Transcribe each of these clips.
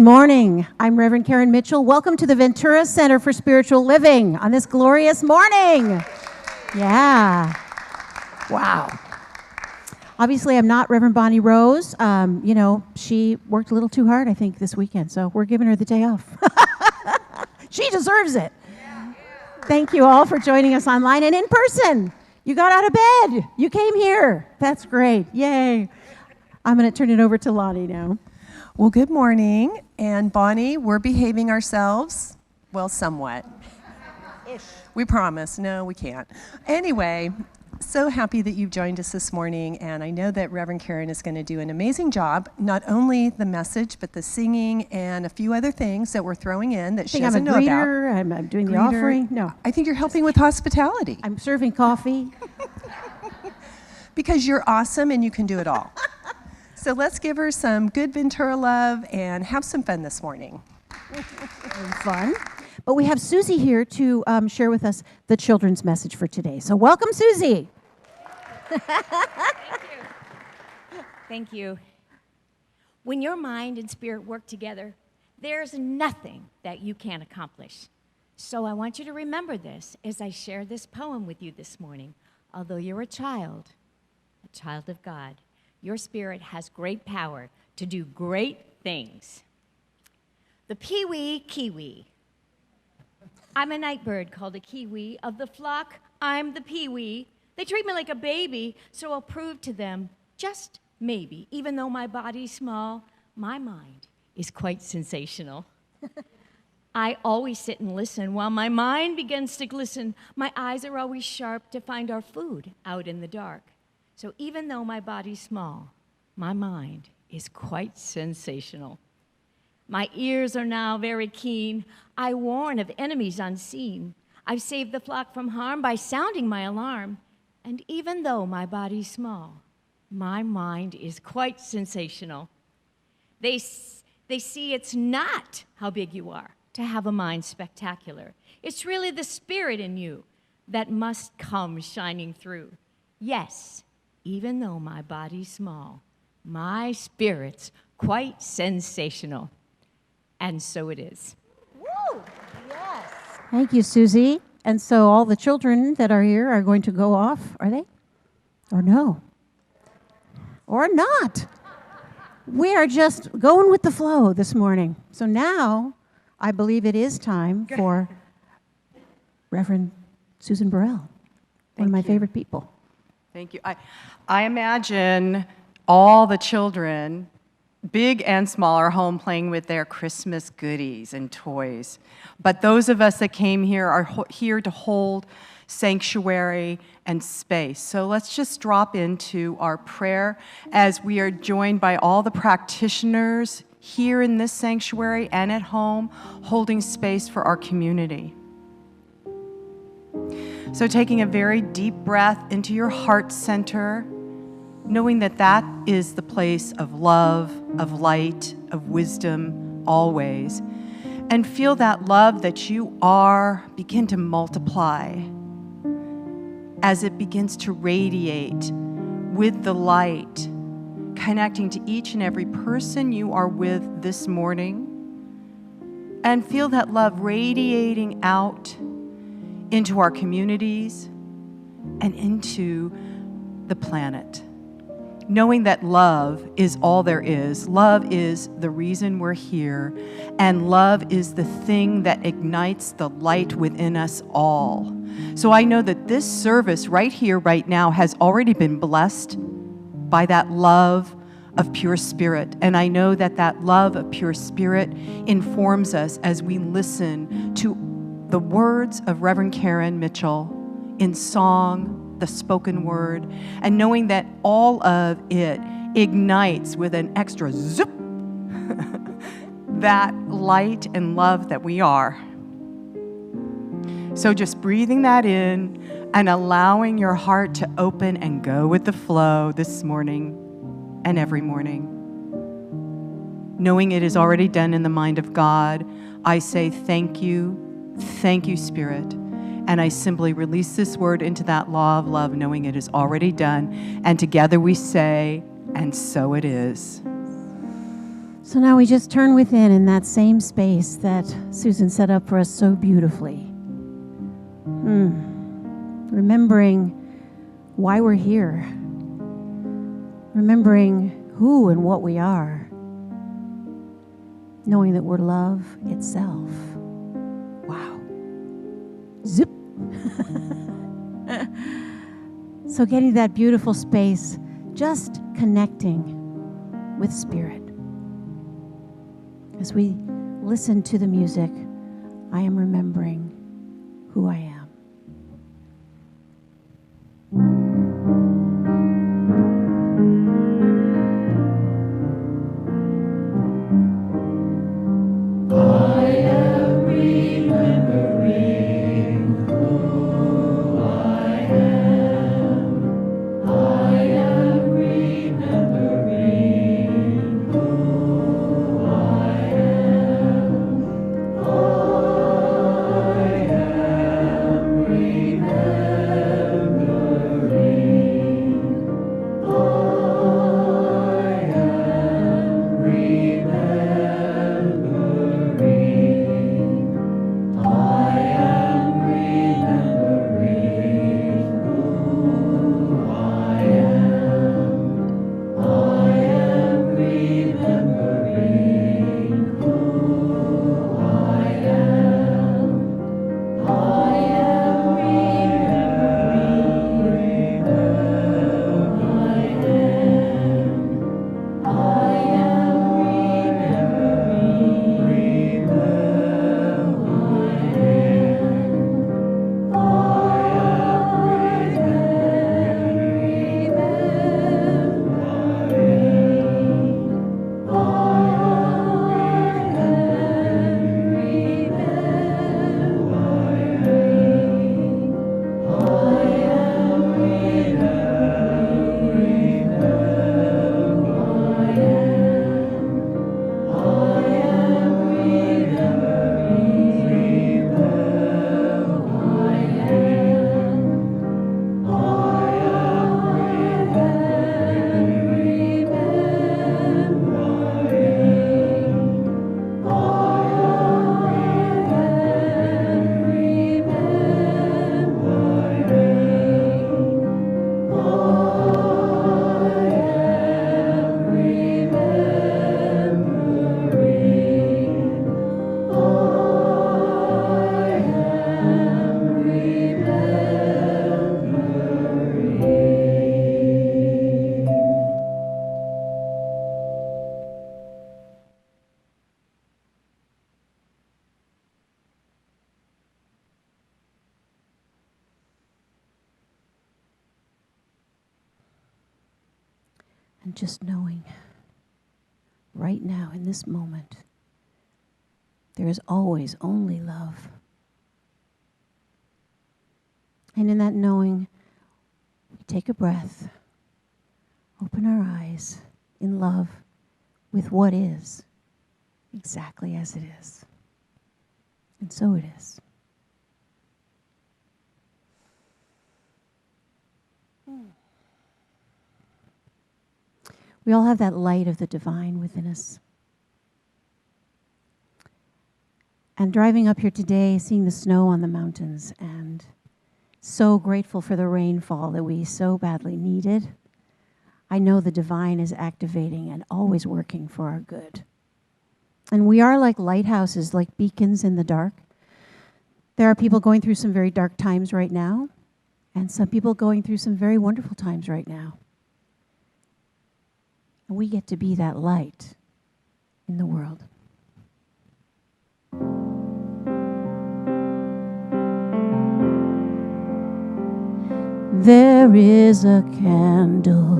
morning. I'm Reverend Karen Mitchell. Welcome to the Ventura Center for Spiritual Living on this glorious morning. Yeah. Wow. Obviously, I'm not Reverend Bonnie Rose. She worked a little too hard, I think, this weekend, so we're giving her the day off. She deserves it. Thank you all for joining us online and in person. You got out of bed. You came here. That's great. Yay. I'm going to turn it over to Lonnie now. Well, good morning. And Bonnie, we're behaving ourselves. Well, somewhat. Ish. We promise. No, we can't. Anyway, so happy that you've joined us this morning. And I know that Reverend Karen is going to do an amazing job. Not only the message, but the singing and a few other things that we're throwing in that she doesn't know about. I'm doing the offering. No. I think you're helping with hospitality. I'm serving coffee. Because you're awesome and you can do it all. So let's give her some good Ventura love and have some fun this morning. Fun. But we have Susie here to share with us the children's message for today. So welcome, Susie. Thank you. When your mind and spirit work together, there's nothing that you can't accomplish. So I want you to remember this as I share this poem with you this morning. Although you're a child of God, your spirit has great power to do great things. The peewee kiwi. I'm a night bird called a kiwi. Of the flock, I'm the peewee. They treat me like a baby, so I'll prove to them, just maybe, even though my body's small, my mind is quite sensational. I always sit and listen while my mind begins to glisten. My eyes are always sharp to find our food out in the dark. So even though my body's small, my mind is quite sensational. My ears are now very keen. I warn of enemies unseen. I've saved the flock from harm by sounding my alarm. And even though my body's small, my mind is quite sensational. They see it's not how big you are to have a mind spectacular. It's really the spirit in you that must come shining through. Yes, even though my body's small, my spirit's quite sensational. And so it is. Woo! Yes. Thank you, Susie. And so all the children that are here are going to go off, are they? Or no? Or not? We are just going with the flow this morning. So now I believe it is time for Reverend Susan Burrell, one of my favorite people. Thank you. I imagine all the children, big and small, are home playing with their Christmas goodies and toys. But those of us that came here are here to hold sanctuary and space. So let's just drop into our prayer as we are joined by all the practitioners here in this sanctuary and at home, holding space for our community. So taking a very deep breath into your heart center, knowing that that is the place of love, of light, of wisdom, always. And feel that love that you are begin to multiply as it begins to radiate with the light, connecting to each and every person you are with this morning. And feel that love radiating out into our communities and into the planet. Knowing that love is all there is. Love is the reason we're here, and love is the thing that ignites the light within us all. So I know that this service right here, right now, has already been blessed by that love of pure spirit. And I know that that love of pure spirit informs us as we listen to the words of Reverend Karen Mitchell in song, the spoken word, and knowing that all of it ignites with an extra zip that light and love that we are. So just breathing that in and allowing your heart to open and go with the flow this morning and every morning. Knowing it is already done in the mind of God, I say thank you, Spirit. And I simply release this word into that law of love, knowing it is already done. And together we say, and so it is. So now we just turn within in that same space that Susan set up for us so beautifully. Remembering why we're here. Remembering who and what we are. Knowing that we're love itself. Wow. Zip. So getting that beautiful space, just connecting with Spirit. As we listen to the music, I am remembering who I am. And just knowing right now in this moment, there is always only love. And in that knowing, we take a breath, open our eyes in love with what is exactly as it is. And so it is. We all have that light of the divine within us. And driving up here today, seeing the snow on the mountains, and so grateful for the rainfall that we so badly needed. I know the divine is activating and always working for our good. And we are like lighthouses, like beacons in the dark. There are people going through some very dark times right now, and some people going through some very wonderful times right now. And we get to be that light in the world. There is a candle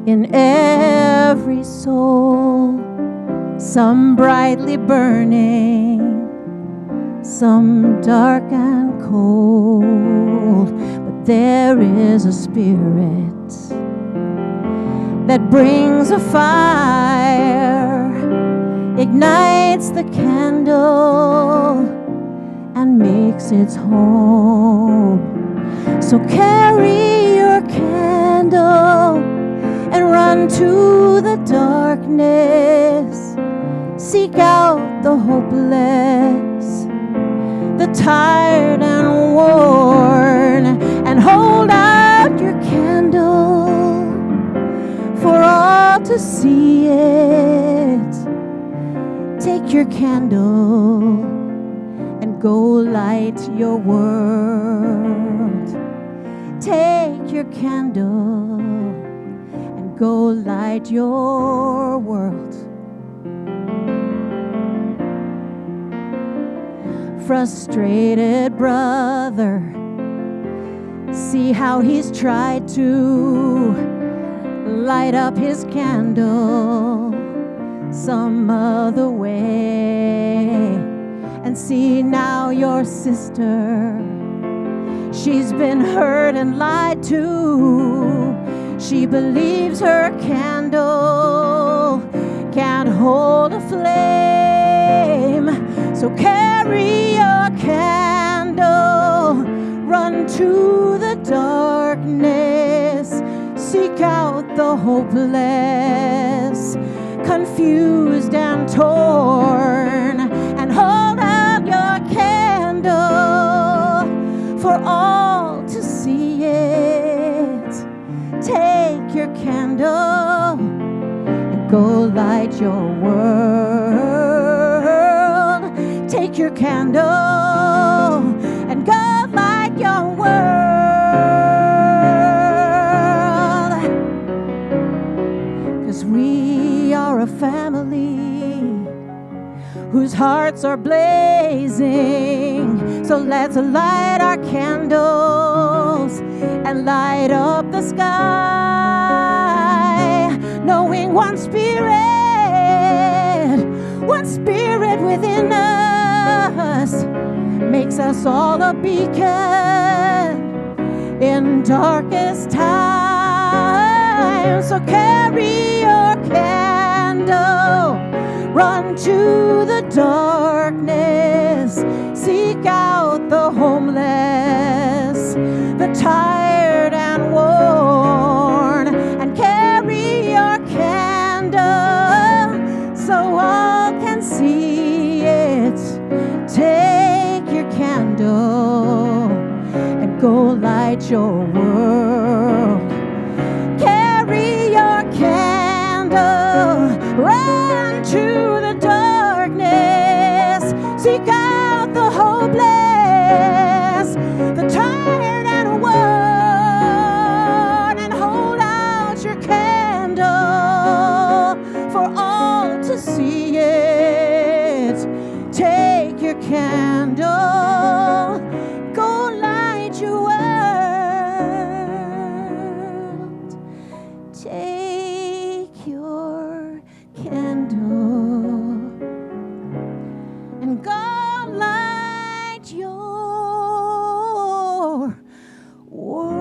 in every soul, some brightly burning, some dark and cold. But there is a spirit that brings a fire, ignites the candle, and makes its home. So carry your candle and run to the darkness. Seek out the hopeless, the tired and worn, and hold out your candle for all to see it. Take your candle and go light your world. Take your candle and go light your world. Frustrated brother, see how he's tried to light up his candle some other way. And see now your sister, she's been hurt and lied to. She believes her candle can't hold a flame. So carry your candle, run to the darkness, seek out the hopeless, confused and torn, and hold out your candle for all to see it. Take your candle and go light your world. Take your candle and go light your world. 'Cause we are a family whose hearts are blazing. So let's light our candles and light up the sky, knowing one spirit within us makes us all a beacon in darkest times. So carry your candle, run to the darkness, seek out the homeless, the tired and worn, and carry your candle so all can see it. Take your candle and go light your world. Carry your candle, run to the darkness, seek out the hopeless, the tired and worn, and hold out your candle for all to see it. Take your candle, go light your world. Take your candle and go light your world.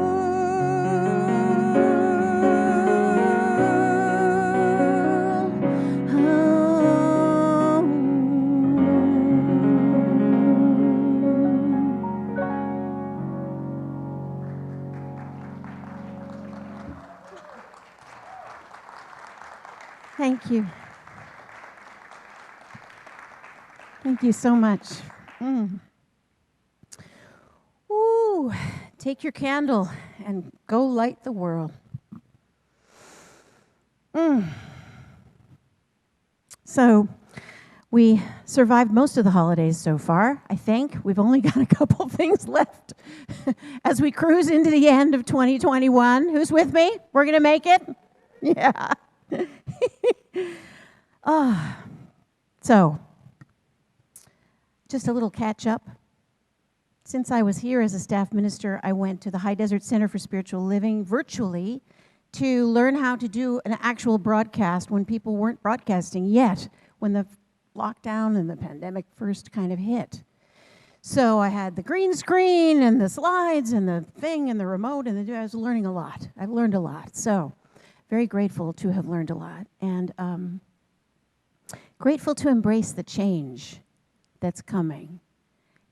Thank you. Thank you so much. Ooh, take your candle and go light the world. So we survived most of the holidays so far, I think. We've only got a couple things left as we cruise into the end of 2021. Who's with me? We're going to make it? Yeah. So, just a little catch up. Since I was here as a staff minister, I went to the High Desert Center for Spiritual Living virtually to learn how to do an actual broadcast when people weren't broadcasting yet, when the lockdown and the pandemic first kind of hit. So I had the green screen and the slides and the thing and the remote, and I was learning a lot. I've learned a lot. So very grateful to have learned a lot, and grateful to embrace the change that's coming.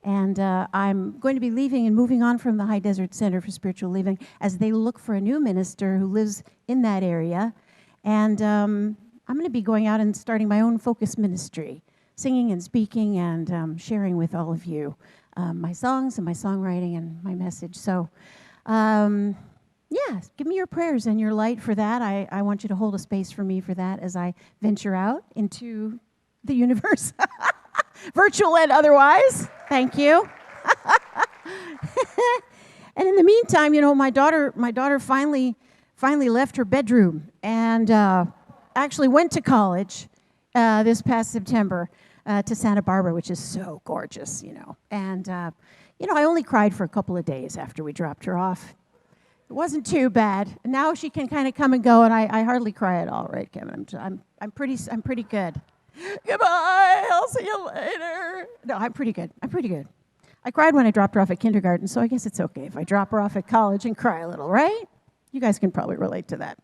And I'm going to be leaving and moving on from the High Desert Center for Spiritual Living as they look for a new minister who lives in that area. And I'm going to be going out and starting my own focus ministry, singing and speaking and sharing with all of you my songs and my songwriting and my message. So, yeah, give me your prayers and your light for that. I want you to hold a space for me for that as I venture out into the universe, virtual and otherwise. Thank you. And in the meantime, you know, my daughter finally left her bedroom and actually went to college this past September to Santa Barbara, which is so gorgeous, you know. And, you know, I only cried for a couple of days after we dropped her off. It wasn't too bad. Now she can kind of come and go, and I hardly cry at all, right, Kevin? I'm pretty good. Goodbye. I'll see you later. No, I'm pretty good. I cried when I dropped her off at kindergarten, so I guess it's okay if I drop her off at college and cry a little, right? You guys can probably relate to that.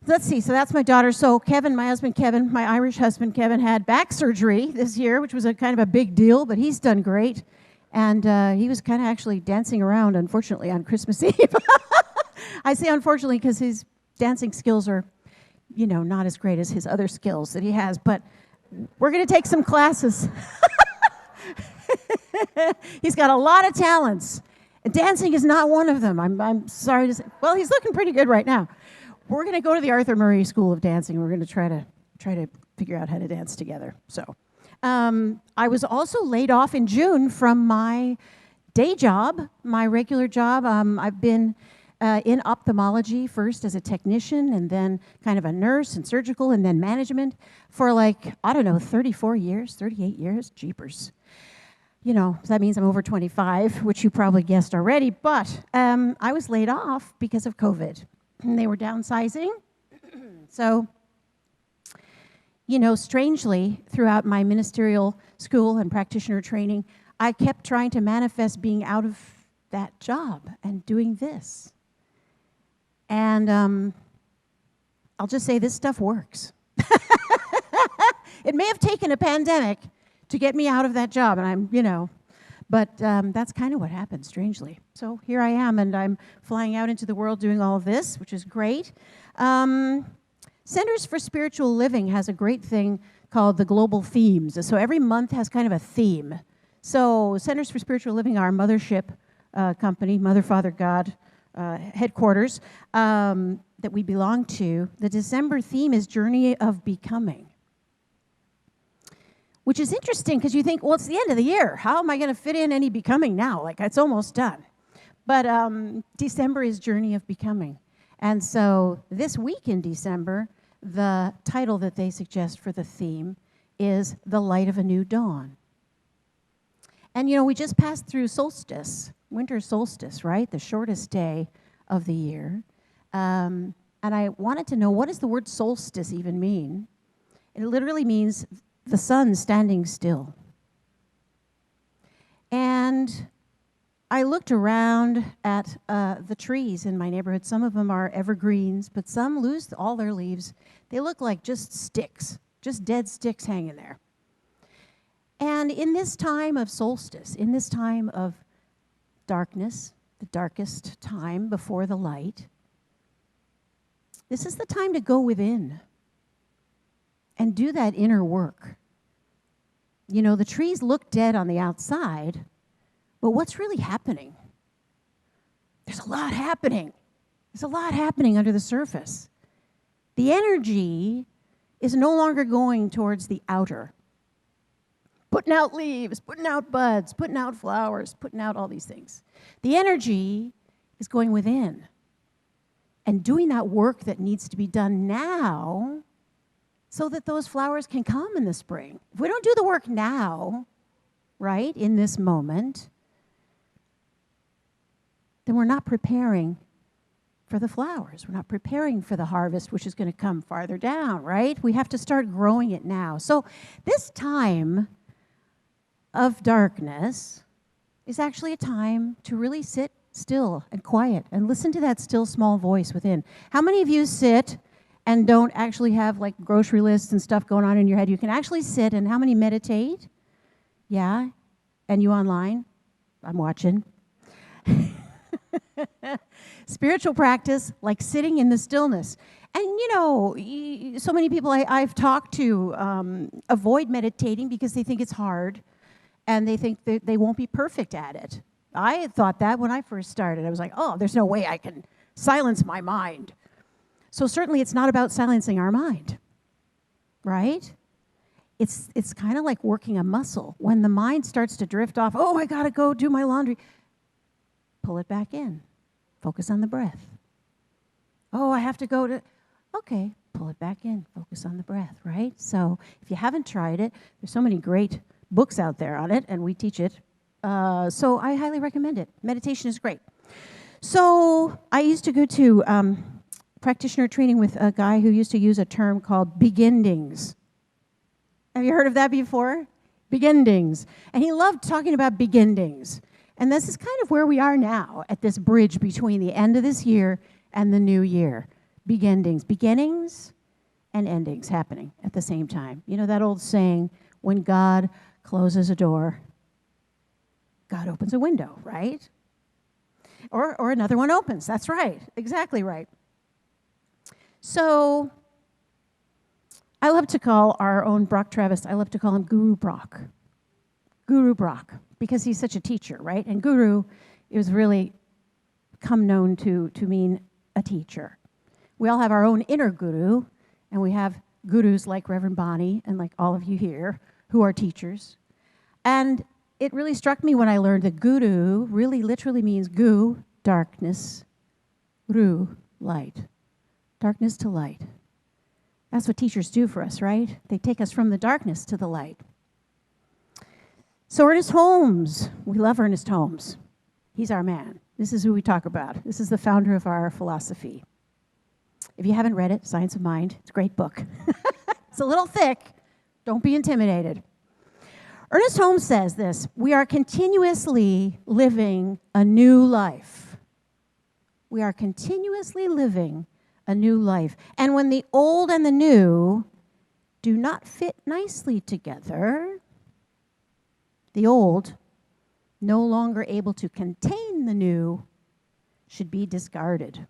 Let's see, so that's my daughter. So Kevin, my husband Kevin, my Irish husband Kevin, had back surgery this year, which was a kind of a big deal, but he's done great. And he was kind of actually dancing around, unfortunately, on Christmas Eve. I say unfortunately because his dancing skills are, you know, not as great as his other skills that he has, but we're going to take some classes. He's got a lot of talents. Dancing is not one of them. I'm sorry to say. Well, he's looking pretty good right now. We're going to go to the Arthur Murray School of Dancing. We're going to try to figure out how to dance together. So, I was also laid off in June from my day job, my regular job. I've been in ophthalmology first as a technician, and then kind of a nurse and surgical, and then management for like, I don't know, 34 years, 38 years, jeepers. You know, that means I'm over 25, which you probably guessed already, but I was laid off because of COVID. And they were downsizing. So, you know, strangely, throughout my ministerial school and practitioner training, I kept trying to manifest being out of that job and doing this. And I'll just say this stuff works. It may have taken a pandemic to get me out of that job, and I'm, you know, but that's kind of what happened, strangely. So here I am, and I'm flying out into the world doing all of this, which is great. Centers for Spiritual Living has a great thing called the Global Themes. So every month has kind of a theme. So Centers for Spiritual Living, our mothership company, Mother, Father, God headquarters that we belong to, the December theme is Journey of Becoming. Which is interesting because you think, well, it's the end of the year. How am I going to fit in any becoming now? Like, it's almost done. But December is Journey of Becoming. And so this week in December, the title that they suggest for the theme is The Light of a New Dawn. And, you know, we just passed through solstice, winter solstice, right? The shortest day of the year. And I wanted to know, what does the word solstice even mean? It literally means the sun standing still. And I looked around at the trees in my neighborhood. Some of them are evergreens, but some lose all their leaves. They look like just sticks, just dead sticks hanging there. And in this time of solstice, in this time of darkness, the darkest time before the light, this is the time to go within and do that inner work. You know, the trees look dead on the outside, but what's really happening? There's a lot happening. There's a lot happening under the surface. The energy is no longer going towards the outer, putting out leaves, putting out buds, putting out flowers, putting out all these things. The energy is going within and doing that work that needs to be done now so that those flowers can come in the spring. If we don't do the work now, right, in this moment, then we're not preparing for the flowers. We're not preparing for the harvest, which is going to come farther down, right? We have to start growing it now. So this time of darkness is actually a time to really sit still and quiet and listen to that still small voice within. How many of you sit and don't actually have like grocery lists and stuff going on in your head? You can actually sit, and how many meditate? Yeah? And you online? I'm watching. Spiritual practice, like sitting in the stillness. And so many people I've talked to avoid meditating because they think it's hard and they think that they won't be perfect at it. I thought that when I first started. I was like, oh, there's no way I can silence my mind. So certainly it's not about silencing our mind, right? It's kind of like working a muscle. When the mind starts to drift off, oh, I got to go do my laundry, pull it back in. Focus on the breath. Oh, I have to go to... Okay, pull it back in. Focus on the breath, right? So if you haven't tried it, there's so many great books out there on it, and we teach it. So I highly recommend it. Meditation is great. So I used to go to practitioner training with a guy who used to use a term called beginnings. Have you heard of that before? Beginnings. And he loved talking about beginnings. And this is kind of where we are now, at this bridge between the end of this year and the new year. Beginnings and endings happening at the same time. You know that old saying, when God closes a door, God opens a window, right? Or another one opens. That's right. Exactly right. So I love to call our own Brock Travis, I love to call him Guru Brock. Guru Brock, because he's such a teacher, right? And guru is really come known to mean a teacher. We all have our own inner guru, and we have gurus like Reverend Bonnie and like all of you here who are teachers. And it really struck me when I learned that guru really literally means gu, darkness, ru, light. Darkness to light. That's what teachers do for us, right? They take us from the darkness to the light. So Ernest Holmes, we love Ernest Holmes. He's our man. This is who we talk about. This is the founder of our philosophy. If you haven't read it, Science of Mind, it's a great book. It's a little thick. Don't be intimidated. Ernest Holmes says this: we are continuously living a new life. We are continuously living a new life. And when the old and the new do not fit nicely together, the old, no longer able to contain the new, should be discarded.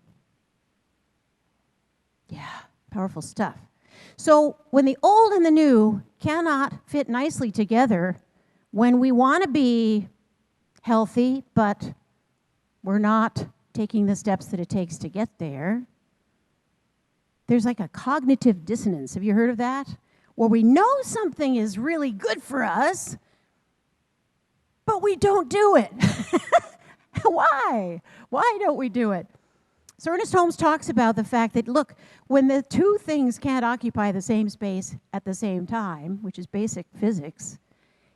Yeah, powerful stuff. So when the old and the new cannot fit nicely together, when we want to be healthy, but we're not taking the steps that it takes to get there, there's like a cognitive dissonance. Have you heard of that? Where we know something is really good for us, but we don't do it. Why? Why don't we do it? So Ernest Holmes talks about the fact that, look, when the two things can't occupy the same space at the same time, which is basic physics,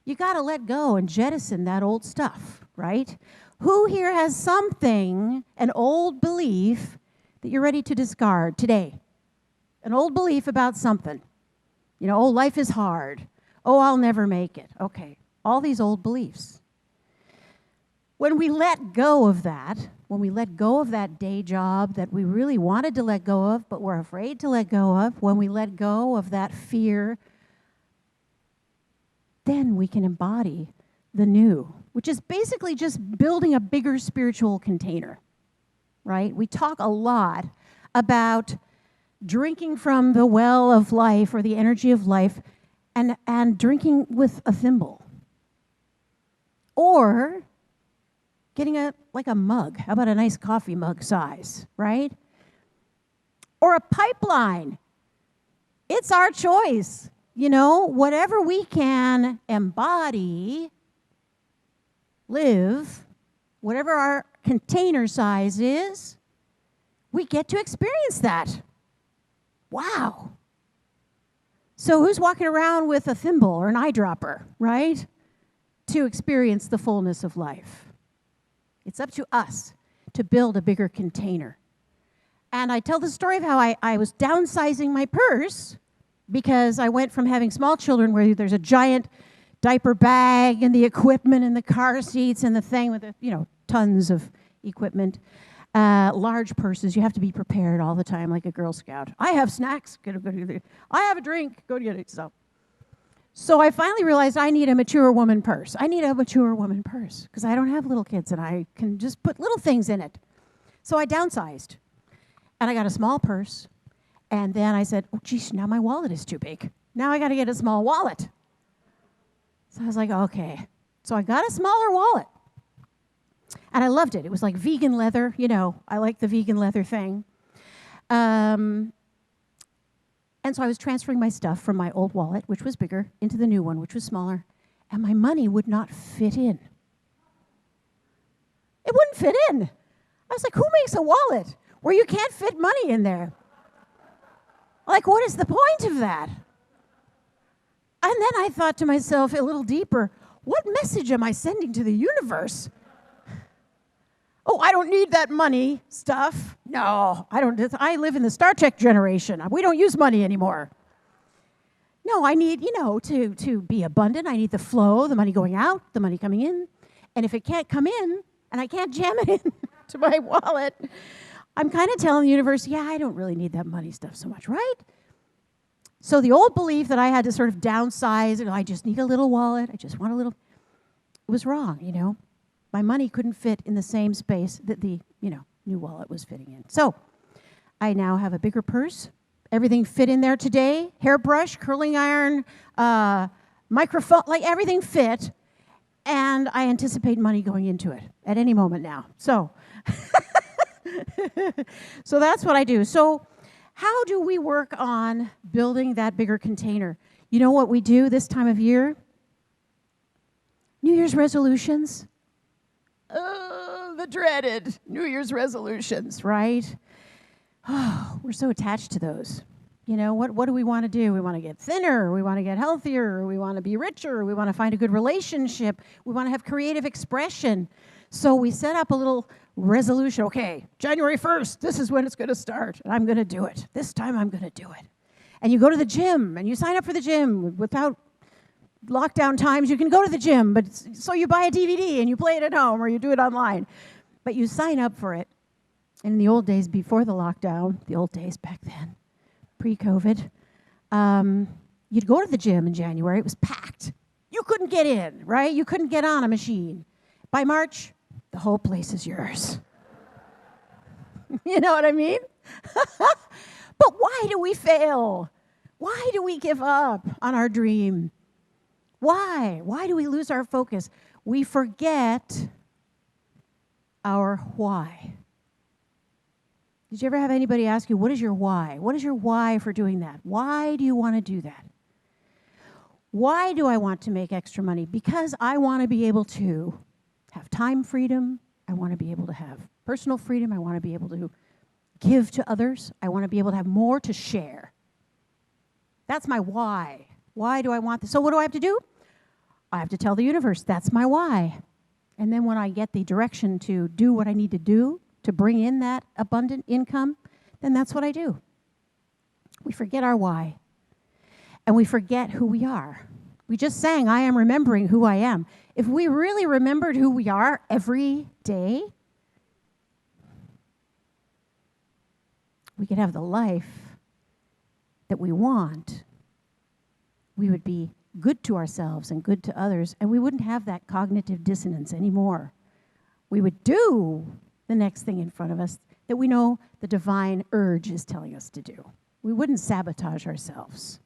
you got to let go and jettison that old stuff, right? Who here has something, an old belief, that you're ready to discard today? An old belief about something. You know, oh, life is hard. Oh, I'll never make it. Okay, all these old beliefs. When we let go of that, when we let go of that day job that we really wanted to let go of, but we're afraid to let go of, when we let go of that fear, then we can embody the new, which is basically just building a bigger spiritual container, right? We talk a lot about drinking from the well of life or the energy of life and drinking with a thimble. Or getting a mug. How about a nice coffee mug size, right? Or a pipeline. It's our choice. You know, whatever we can embody, live, whatever our container size is, we get to experience that. Wow. So who's walking around with a thimble or an eyedropper, right? To experience the fullness of life. It's up to us to build a bigger container. And I tell the story of how I was downsizing my purse because I went from having small children where there's a giant diaper bag and the equipment and the car seats and the thing with tons of equipment. Large purses, you have to be prepared all the time like a Girl Scout. I have snacks, go to get it. I have a drink, go to get it. So I finally realized I need a mature woman purse. I need a mature woman purse because I don't have little kids and I can just put little things in it. So I downsized and I got a small purse And then I said, oh, geez, now my wallet is too big. Now I got to get a small wallet. So I was like, okay. So I got a smaller wallet. And I loved it. It was like vegan leather. You know, I like the vegan leather thing. And so I was transferring my stuff from my old wallet, which was bigger, into the new one, which was smaller. And my money would not fit in. It wouldn't fit in. I was like, who makes a wallet where you can't fit money in there? Like, what is the point of that? And then I thought to myself a little deeper, what message am I sending to the universe? Oh, I don't need that money stuff. No, I don't. I live in the Star Trek generation. We don't use money anymore. No, I need, to be abundant. I need the flow, the money going out, the money coming in. And if it can't come in, and I can't jam it in to my wallet, I'm kind of telling the universe, yeah, I don't really need that money stuff so much, right? So the old belief that I had to sort of downsize, I just need a little wallet, I just want a little, it was wrong, My money couldn't fit in the same space that the, new wallet was fitting in. So I now have a bigger purse. Everything fit in there today. Hairbrush, curling iron, microphone, like everything fit. And I anticipate money going into it at any moment now. So, so that's what I do. So how do we work on building that bigger container? You know what we do this time of year? New Year's resolutions. The dreaded New Year's resolutions, right? Oh, we're so attached to those. What do we want to do? We want to get thinner, we want to get healthier, we want to be richer, we want to find a good relationship, we want to have creative expression. So we set up a little resolution. Okay, January 1st, this is when it's going to start, and I'm going to do it. This time I'm going to do it. And you go to the gym, and you sign up for the gym. Without lockdown times, you can go to the gym, but so you buy a DVD and you play it at home, or you do it online. But you sign up for it. And in the old days before the lockdown, the old days back then, pre-COVID, you'd go to the gym in January. It was packed. You couldn't get in, right? You couldn't get on a machine. By March, the whole place is yours. You know what I mean? But why do we fail? Why do we give up on our dream? Why? Why do we lose our focus? We forget our why. Did you ever have anybody ask you, what is your why? What is your why for doing that? Why do you want to do that? Why do I want to make extra money? Because I want to be able to have time freedom. I want to be able to have personal freedom. I want to be able to give to others. I want to be able to have more to share. That's my why. Why do I want this? So what do I have to do? I have to tell the universe, that's my why. And then when I get the direction to do what I need to do, to bring in that abundant income, then that's what I do. We forget our why. And we forget who we are. We just sang, I am remembering who I am. If we really remembered who we are every day, we could have the life that we want. We would be good to ourselves and good to others, and we wouldn't have that cognitive dissonance anymore. We would do the next thing in front of us that we know the divine urge is telling us to do. We wouldn't sabotage ourselves.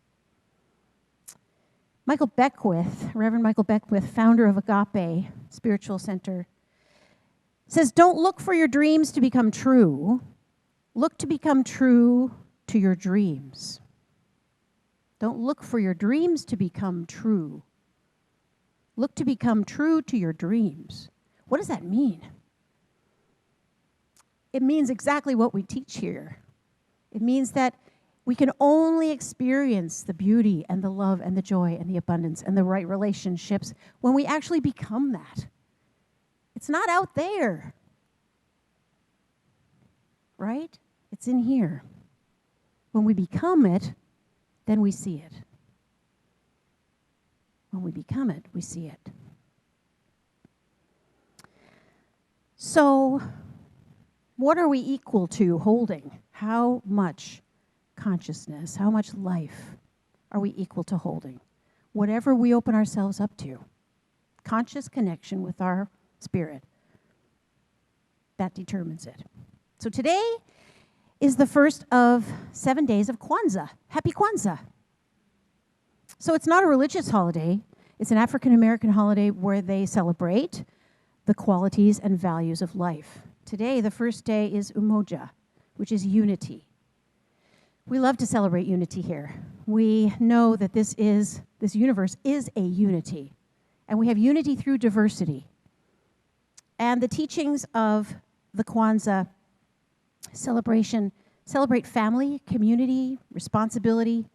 Michael Beckwith, Reverend Michael Beckwith, founder of Agape Spiritual Center, says, don't look for your dreams to become true. Look to become true to your dreams. Don't look for your dreams to become true. Look to become true to your dreams. What does that mean? It means exactly what we teach here. It means that we can only experience the beauty and the love and the joy and the abundance and the right relationships when we actually become that. It's not out there, right? It's in here. When we become it, then we see it. When we become it, we see it. So, what are we equal to holding? How much consciousness, how much life are we equal to holding? Whatever we open ourselves up to, conscious connection with our spirit, that determines it. So today is the first of 7 days of Kwanzaa. Happy Kwanzaa. So it's not a religious holiday. It's an African American holiday where they celebrate the qualities and values of life. Today, the first day is Umoja, which is unity. We love to celebrate unity here. We know that this universe is a unity, and we have unity through diversity. And the teachings of the Kwanzaa celebration celebrate family, community, responsibility,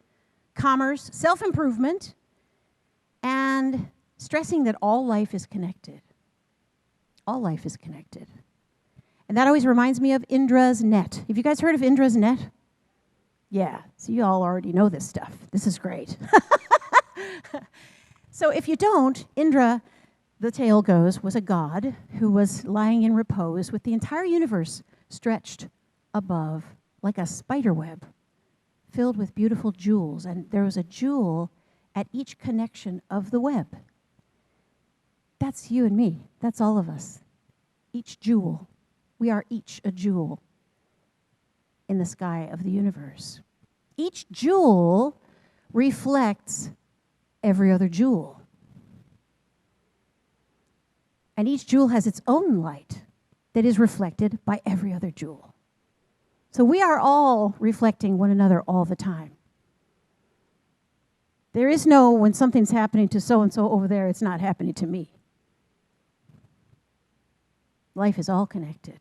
commerce, self-improvement, and stressing that all life is connected. All life is connected. And that always reminds me of Indra's net. Have you guys heard of Indra's net? Yeah, so you all already know this stuff. This is great. So if you don't, Indra, the tale goes, was a god who was lying in repose with the entire universe stretched above like a spider web filled with beautiful jewels. And there was a jewel at each connection of the web. That's you and me. That's all of us. Each jewel. We are each a jewel in the sky of the universe. Each jewel reflects every other jewel. And each jewel has its own light that is reflected by every other jewel. So we are all reflecting one another all the time. There is no, when something's happening to so-and-so over there, it's not happening to me. Life is all connected.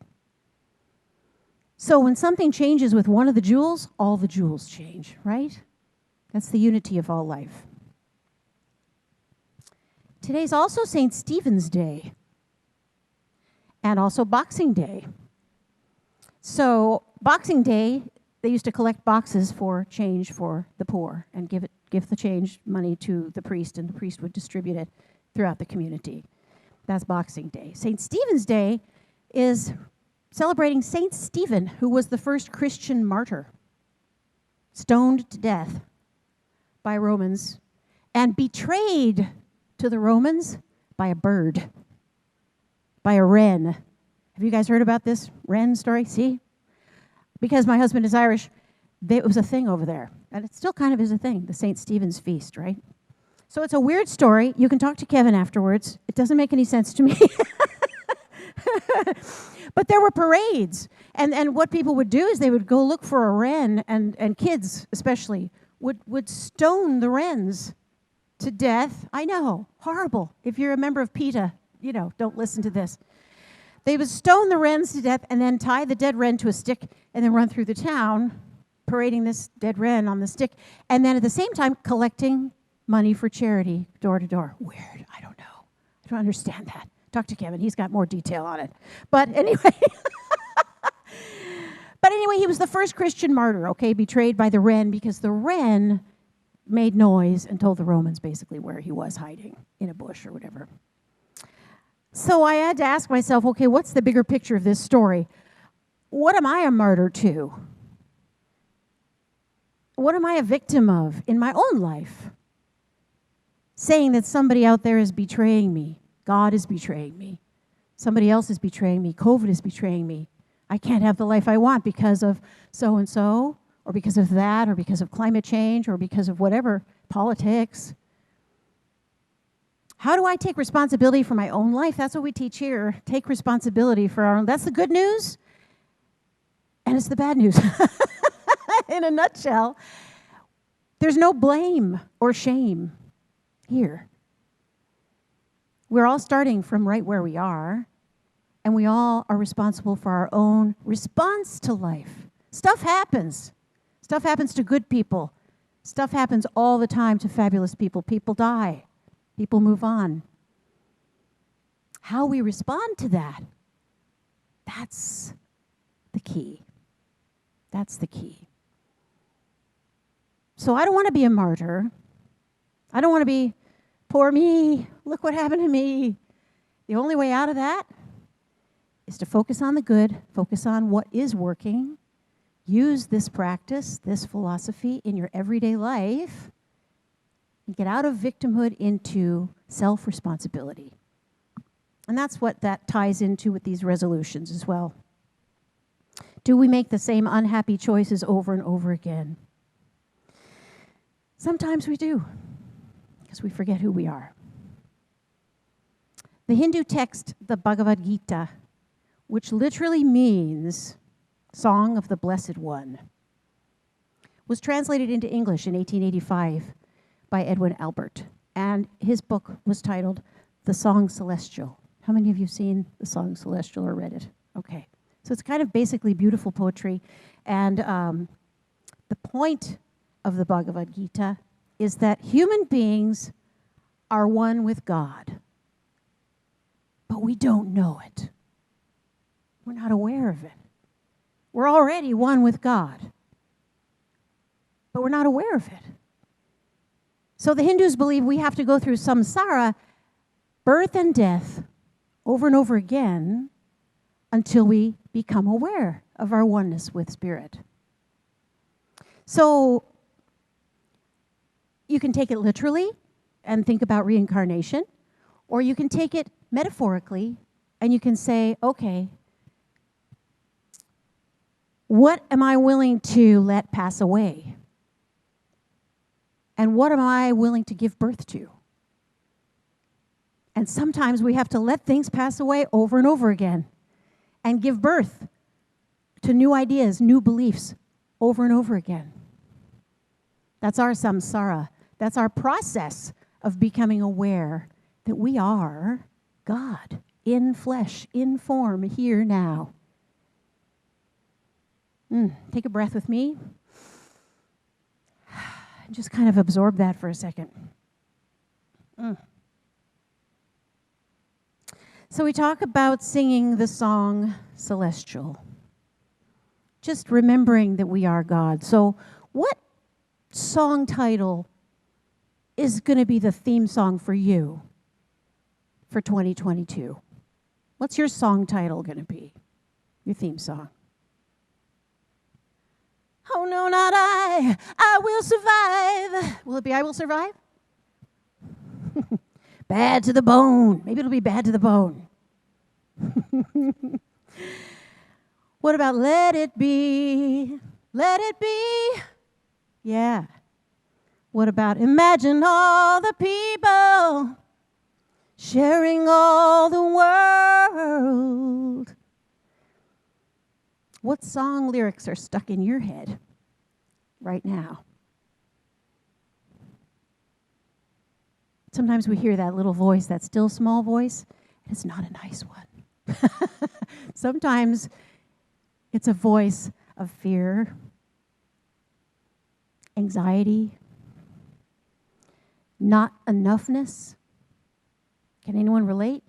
So when something changes with one of the jewels, all the jewels change, right? That's the unity of all life. Today's also St. Stephen's Day and also Boxing Day. So Boxing Day, they used to collect boxes for change for the poor and give the change money to the priest, and the priest would distribute it throughout the community. That's Boxing Day. St. Stephen's Day is celebrating St. Stephen, who was the first Christian martyr, stoned to death by Romans and betrayed to the Romans by a bird, by a wren. Have you guys heard about this wren story? See? Because my husband is Irish, it was a thing over there. And it still kind of is a thing, the St. Stephen's feast, right? So it's a weird story. You can talk to Kevin afterwards. It doesn't make any sense to me. But there were parades. And what people would do is they would go look for a wren, and kids especially would stone the wrens to death. I know, horrible. If you're a member of PETA, don't listen to this. They would stone the wrens to death and then tie the dead wren to a stick and then run through the town, parading this dead wren on the stick, and then at the same time collecting money for charity, door to door. Weird, I don't know. I don't understand that. Talk to Kevin, he's got more detail on it. But anyway, he was the first Christian martyr, okay, betrayed by the wren because the wren made noise and told the Romans basically where he was hiding, in a bush or whatever. So I had to ask myself, okay, what's the bigger picture of this story? What am I a martyr to? What am I a victim of in my own life? Saying that somebody out there is betraying me. God is betraying me. Somebody else is betraying me. COVID is betraying me. I can't have the life I want because of so-and-so, or because of that, or because of climate change, or because of whatever, politics. How do I take responsibility for my own life? That's what we teach here. Take responsibility for our own. That's the good news, and it's the bad news. In a nutshell, there's no blame or shame here. We're all starting from right where we are, and we all are responsible for our own response to life. Stuff happens. Stuff happens to good people. Stuff happens all the time to fabulous people. People die. People move on. How we respond to that, that's the key. That's the key. So I don't want to be a martyr. I don't want to be, poor me, look what happened to me. The only way out of that is to focus on the good, focus on what is working, use this practice, this philosophy in your everyday life, and get out of victimhood into self-responsibility. And that's what that ties into with these resolutions as well. Do we make the same unhappy choices over and over again? Sometimes we do, because we forget who we are. The Hindu text, the Bhagavad Gita, which literally means Song of the Blessed One, was translated into English in 1885 by Edwin Albert, and his book was titled The Song Celestial. How many of you have seen The Song Celestial or read it? Okay. So it's kind of basically beautiful poetry, and the point of the Bhagavad Gita is that human beings are one with God, but we don't know it. We're not aware of it. We're already one with God, but we're not aware of it. So the Hindus believe we have to go through samsara, birth and death, over and over again until we become aware of our oneness with Spirit. So you can take it literally and think about reincarnation, or you can take it metaphorically and you can say, okay, what am I willing to let pass away? And what am I willing to give birth to? And sometimes we have to let things pass away over and over again and give birth to new ideas, new beliefs over and over again. That's our samsara. That's our process of becoming aware that we are God in flesh, in form, here now. Take a breath with me. Just kind of absorb that for a second. So we talk about singing the song Celestial, just remembering that we are God. So what song title is going to be the theme song for you for 2022? What's your song title going to be? Your theme song? Oh, no, not I will survive. Will it be I will survive? Bad to the bone. Maybe it'll be bad to the bone. What about let it be? Let it be. Yeah. What about imagine all the people sharing all the world? What song lyrics are stuck in your head right now? Sometimes we hear that little voice, that still small voice, and it's not a nice one. Sometimes it's a voice of fear, anxiety, not enoughness. Can anyone relate?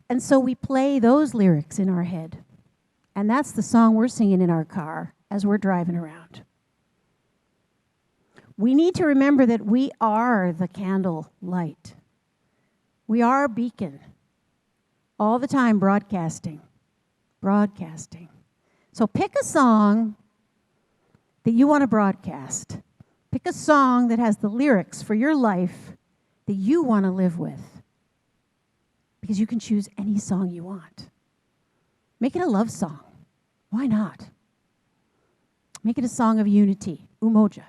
And so we play those lyrics in our head. And that's the song we're singing in our car as we're driving around. We need to remember that we are the candle light. We are a beacon. All the time broadcasting. Broadcasting. So pick a song that you want to broadcast. Pick a song that has the lyrics for your life that you want to live with. Because you can choose any song you want. Make it a love song. Why not? Make it a song of unity. Umoja.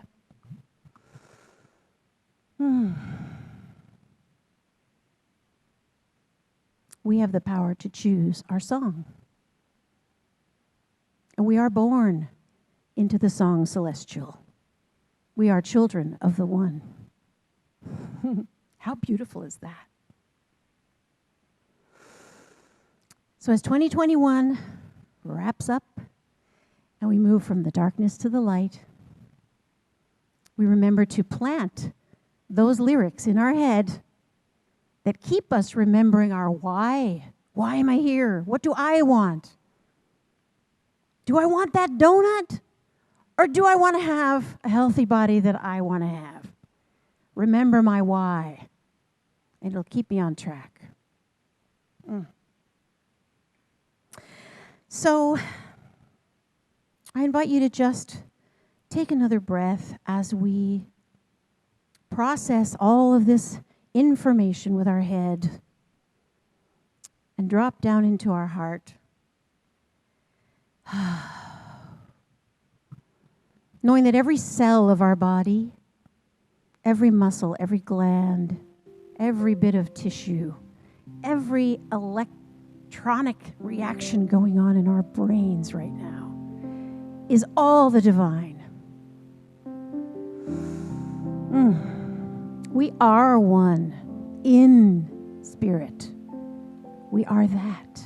We have the power to choose our song. And we are born into the song celestial. We are children of the One. How beautiful is that? So as 2021 wraps up and we move from the darkness to the light, we remember to plant those lyrics in our head that keep us remembering our why. Why am I here? What do I want? Do I want that donut? Or do I want to have a healthy body that I want to have? Remember my why, and it'll keep me on track. So I invite you to just take another breath as we process all of this information with our head and drop down into our heart Knowing that every cell of our body, every muscle, every gland, every bit of tissue, every electronic reaction going on in our brains right now is all the divine. We are one in spirit. We are that.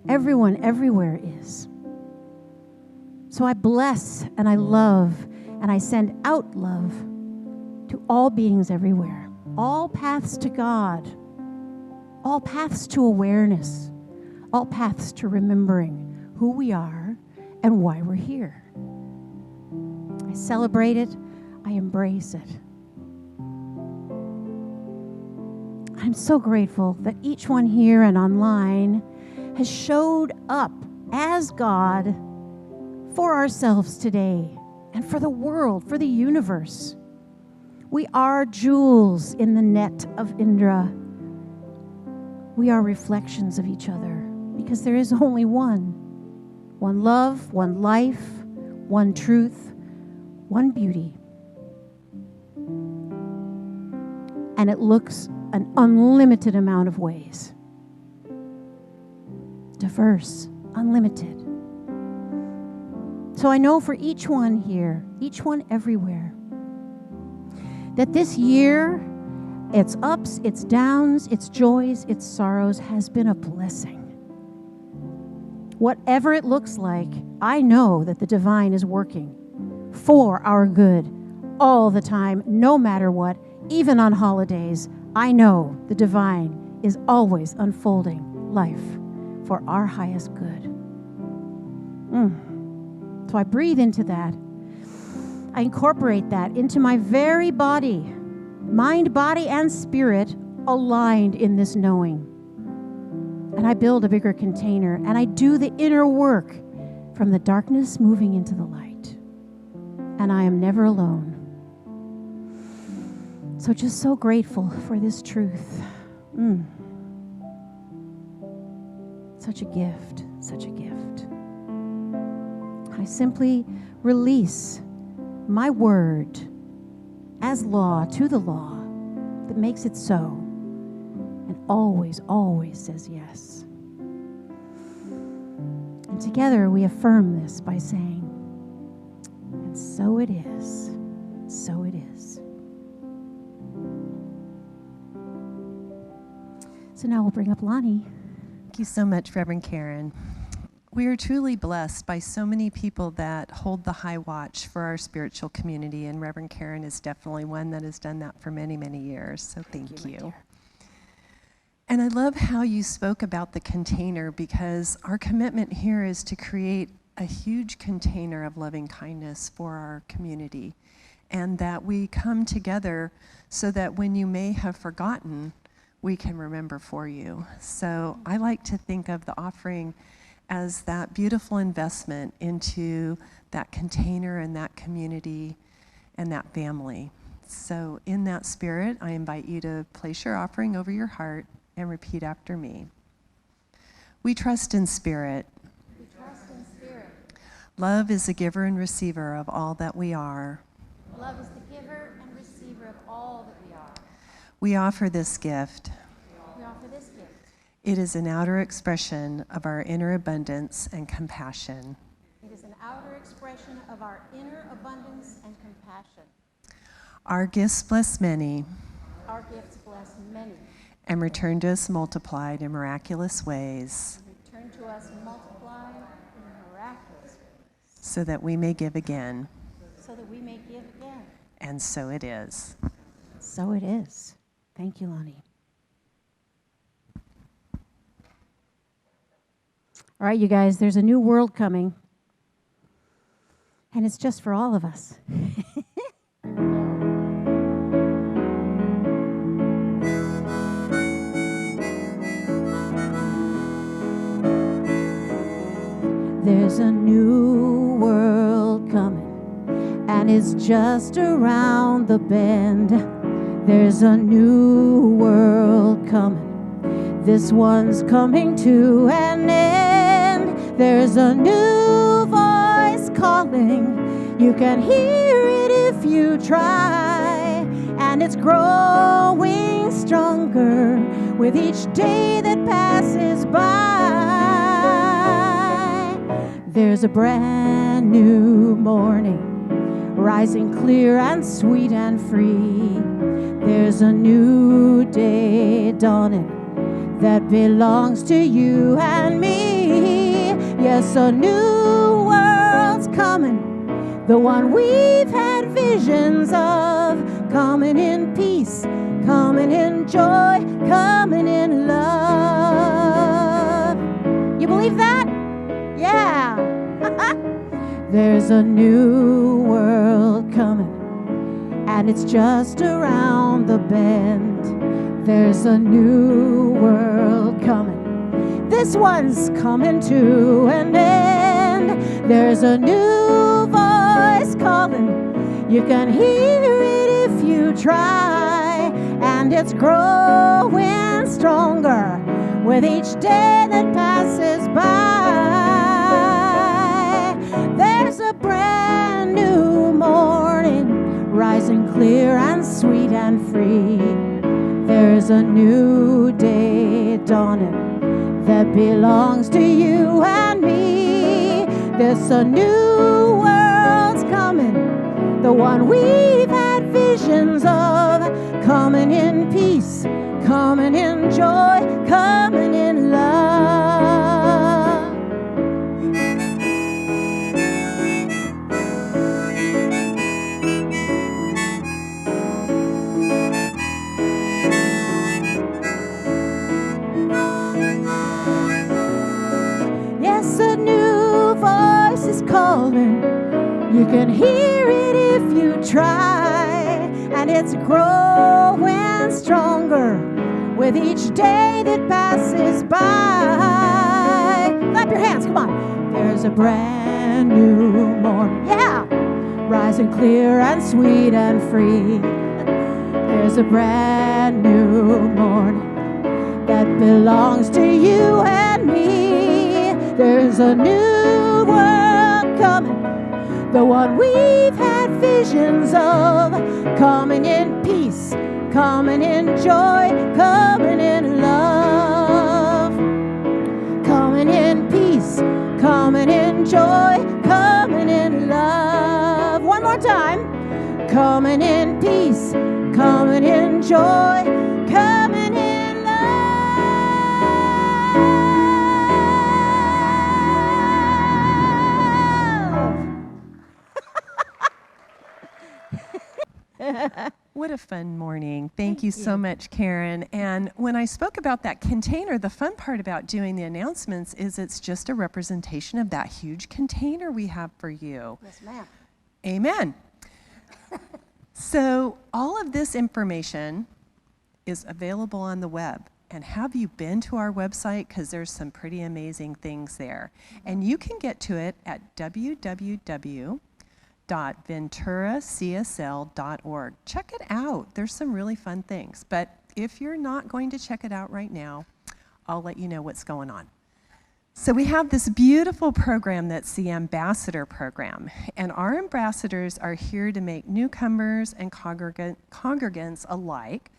Everyone everywhere is. So I bless and I love and I send out love to all beings everywhere. All paths to God. All paths to awareness. All paths to remembering who we are and why we're here. I celebrate it. I embrace it. I'm so grateful that each one here and online has showed up as God for ourselves today and for the world, for the universe. We are jewels in the net of Indra. We are reflections of each other because there is only one. One love, one life, one truth, one beauty. And it looks an unlimited amount of ways. Diverse, unlimited. So I know for each one here, each one everywhere, that this year, its ups, its downs, its joys, its sorrows has been a blessing. Whatever it looks like, I know that the divine is working for our good all the time, no matter what, even on holidays. I know the divine is always unfolding life for our highest good. So I breathe into that. I incorporate that into my very body, mind, body, and spirit aligned in this knowing. And I build a bigger container, and I do the inner work from the darkness moving into the light. And I am never alone. So just so grateful for this truth. Such a gift, such a gift. I simply release my word as law to the law that makes it so and always, always says yes. And together we affirm this by saying, and so it is, so it is. So now we'll bring up Lonnie. Thank you so much, Reverend Karen. We are truly blessed by so many people that hold the high watch for our spiritual community, and Reverend Karen is definitely one that has done that for many, many years, so thank you. And I love how you spoke about the container, because our commitment here is to create a huge container of loving kindness for our community, and that we come together so that when you may have forgotten, we can remember for you. So I like to think of the offering as that beautiful investment into that container and that community and that family. So in that spirit, I invite you to place your offering over your heart and repeat after me. We trust in spirit. We trust in spirit. Love is the giver and receiver of all that we are. Love is the giver and receiver of all that we are. We offer this gift. We offer this gift. It is an outer expression of our inner abundance and compassion. It is an outer expression of our inner abundance and compassion. Our gifts bless many. Our gifts bless many. And return to us multiplied in miraculous ways. Return to us multiplied in miraculous ways. So that we may give again. So that we may give again. And so it is. So it is. Thank you, Lonnie. All right, you guys, there's a new world coming. And it's just for all of us. There's a new world coming, and it's just around the bend. There's a new world coming. This one's coming to an end. There's a new calling. You can hear it if you try, and it's growing stronger with each day that passes by. There's a brand new morning, rising clear and sweet and free. There's a new day dawning that belongs to you and me. Yes, a new world's coming, the one we've had visions of, coming in peace, coming in joy, coming in love. You believe that? Yeah. There's a new world coming, and it's just around the bend. There's a new world coming. This one's coming to an end. There's a new voice calling. You can hear it if you try, and it's growing stronger with each day that passes by. There's a brand new morning, rising clear and sweet and free. There's a new day dawning that belongs to you and me. There's a new world's coming, the one we've had visions of, coming in peace, coming in joy, coming in love. Yes, a new voice is calling. You can hear it if you try, and it's growing stronger with each day that passes by. Clap your hands, come on. There's a brand new morning, yeah, rising clear and sweet and free. There's a brand new morning that belongs to you and me. There's a new world coming, the one we've had visions of, coming in peace, coming in joy, coming in love. Coming in peace, coming in joy, coming in love. One more time. Coming in peace, coming in joy, coming in love. What a fun morning. Thank you so much, Karen. And when I spoke about that container, the fun part about doing the announcements is it's just a representation of that huge container we have for you. Yes, ma'am. Amen. So all of this information is available on the web. And have you been to our website? Because there's some pretty amazing things there. And you can get to it at www.VenturaCSL.org. Check it out. There's some really fun things. But if you're not going to check it out right now, I'll let you know what's going on. So we have this beautiful program that's the Ambassador Program. And our ambassadors are here to make newcomers and congregants alike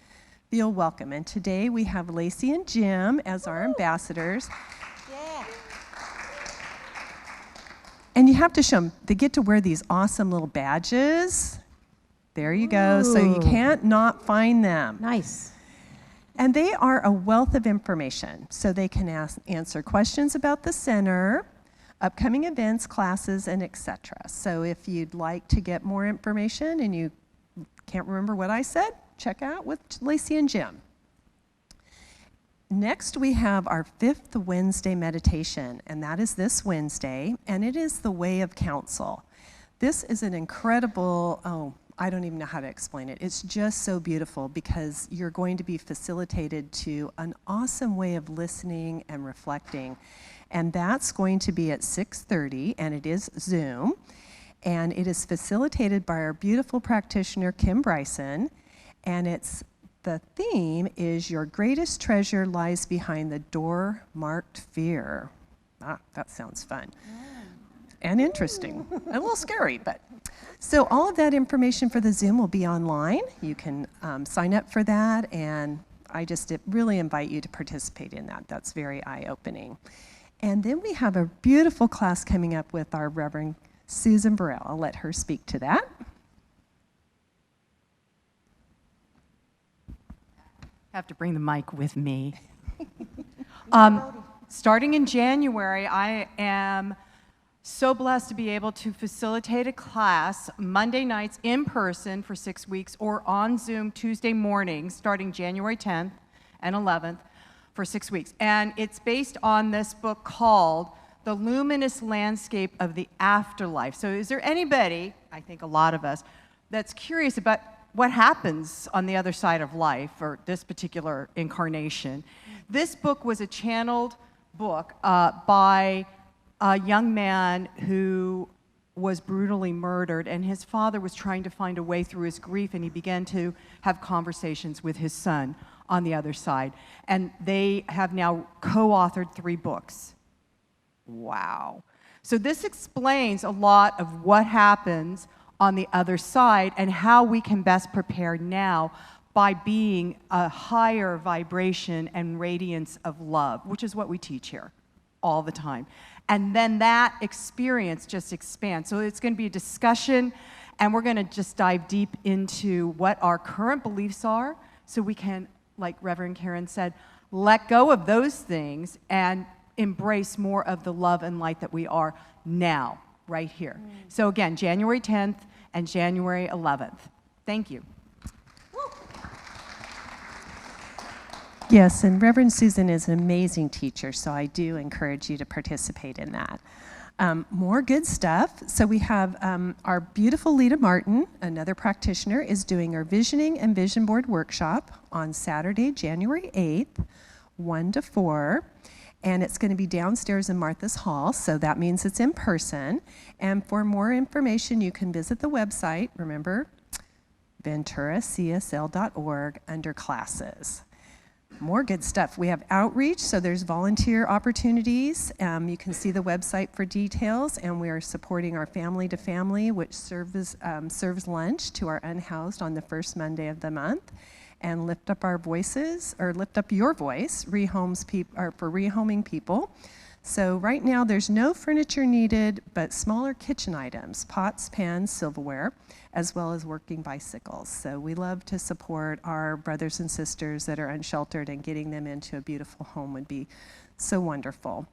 feel welcome. And today we have Lacey and Jim as our ambassadors. Yeah. And you have to show them, they get to wear these awesome little badges. There you go, so you can't not find them. Nice. And they are a wealth of information, so they can answer questions about the center, upcoming events, classes, and etc. So if you'd like to get more information and you can't remember what I said, check out with Lacey and Jim. Next, we have our 5th Wednesday meditation, and that is this Wednesday, and it is the Way of Counsel. This is an incredible, I don't even know how to explain it. It's just so beautiful because you're going to be facilitated to an awesome way of listening and reflecting. And that's going to be at 6:30, and it is Zoom. And it is facilitated by our beautiful practitioner, Kim Bryson. And the theme is Your Greatest Treasure Lies Behind the Door Marked Fear. Ah, that sounds fun. and interesting. A little scary, but. So all of that information for the Zoom will be online. You can sign up for that, and I just really invite you to participate in that. That's very eye-opening. And then we have a beautiful class coming up with our Reverend Susan Burrell. I'll let her speak to that. I have to bring the mic with me. Starting in January, I am so blessed to be able to facilitate a class Monday nights in person for 6 weeks or on Zoom Tuesday mornings starting January 10th and 11th for 6 weeks. And it's based on this book called The Luminous Landscape of the Afterlife. So is there anybody, I think a lot of us, that's curious about what happens on the other side of life or this particular incarnation? This book was a channeled book by a young man who was brutally murdered, and his father was trying to find a way through his grief, and he began to have conversations with his son on the other side. And they have now co-authored 3 books. Wow. So this explains a lot of what happens on the other side and how we can best prepare now by being a higher vibration and radiance of love, which is what we teach here all the time. And then that experience just expands. So it's going to be a discussion, and we're going to just dive deep into what our current beliefs are so we can, like Reverend Karen said, let go of those things and embrace more of the love and light that we are now, right here. So again, January 10th and January 11th. Thank you. Yes, and Reverend Susan is an amazing teacher, so I do encourage you to participate in that. More good stuff. So we have our beautiful Lita Martin, another practitioner, is doing our Visioning and Vision Board workshop on Saturday, January 8th, 1 to 4. And it's going to be downstairs in Martha's Hall, so that means it's in person. And for more information, you can visit the website, remember, VenturaCSL.org under classes. More good stuff. We have outreach, so there's volunteer opportunities. You can see the website for details, and we are supporting our Family to Family, which serves lunch to our unhoused on the first Monday of the month. And lift up our voices, or lift up your voice, for rehoming people. So right now there's no furniture needed, but smaller kitchen items, pots, pans, silverware, as well as working bicycles. So we love to support our brothers and sisters that are unsheltered, and getting them into a beautiful home would be so wonderful.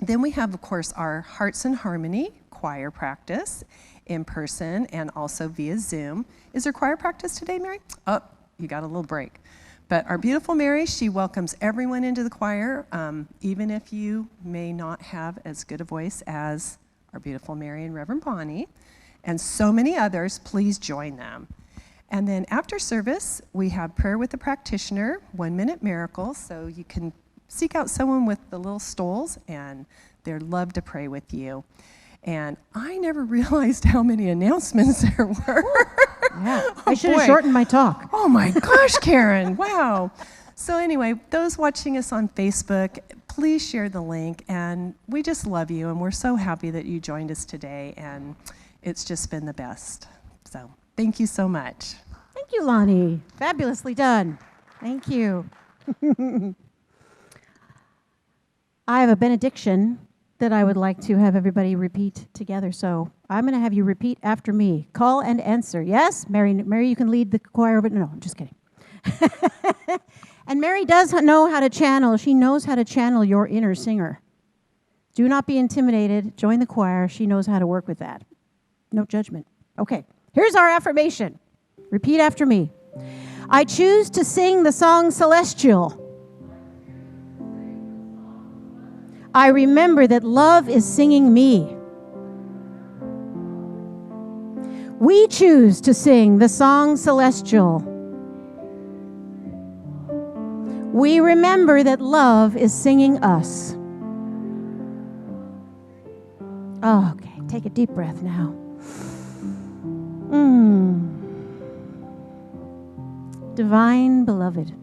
Then we have, of course, our Hearts in Harmony choir practice in person and also via Zoom. Is there choir practice today, Mary? Oh, you got a little break. But our beautiful Mary, she welcomes everyone into the choir, even if you may not have as good a voice as our beautiful Mary and Reverend Bonnie, and so many others. Please join them. And then after service, we have prayer with the practitioner, 1-minute miracle, so you can seek out someone with the little stoles, and they'd love to pray with you. And I never realized how many announcements there were. Yeah, I should have shortened my talk. Oh my gosh, Karen, wow. So anyway, those watching us on Facebook, please share the link, and we just love you, and we're so happy that you joined us today, and it's just been the best. So thank you so much. Thank you, Lonnie. Fabulously done. Thank you. I have a benediction that I would like to have everybody repeat together. So I'm going to have you repeat after me. Call and answer. Yes? Mary, you can lead the choir, but no, I'm just kidding. And Mary does know how to channel. She knows how to channel your inner singer. Do not be intimidated. Join the choir. She knows how to work with that. No judgment. Okay, here's our affirmation. Repeat after me. I choose to sing the song Celestial. I remember that love is singing me. We choose to sing the song Celestial. We remember that love is singing us. Oh, okay, take a deep breath now. Divine Beloved,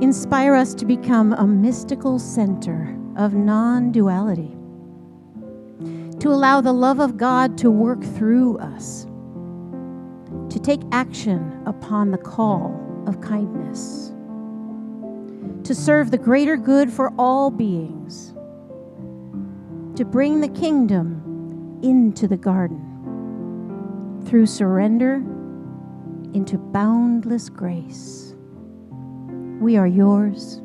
inspire us to become a mystical center of non-duality to allow the love of God to work through us, to take action upon the call of kindness, to serve the greater good for all beings, to bring the kingdom into the garden through surrender into boundless grace. We are yours.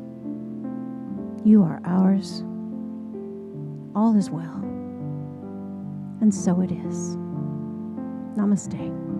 You are ours. All is well. And so it is. Namaste.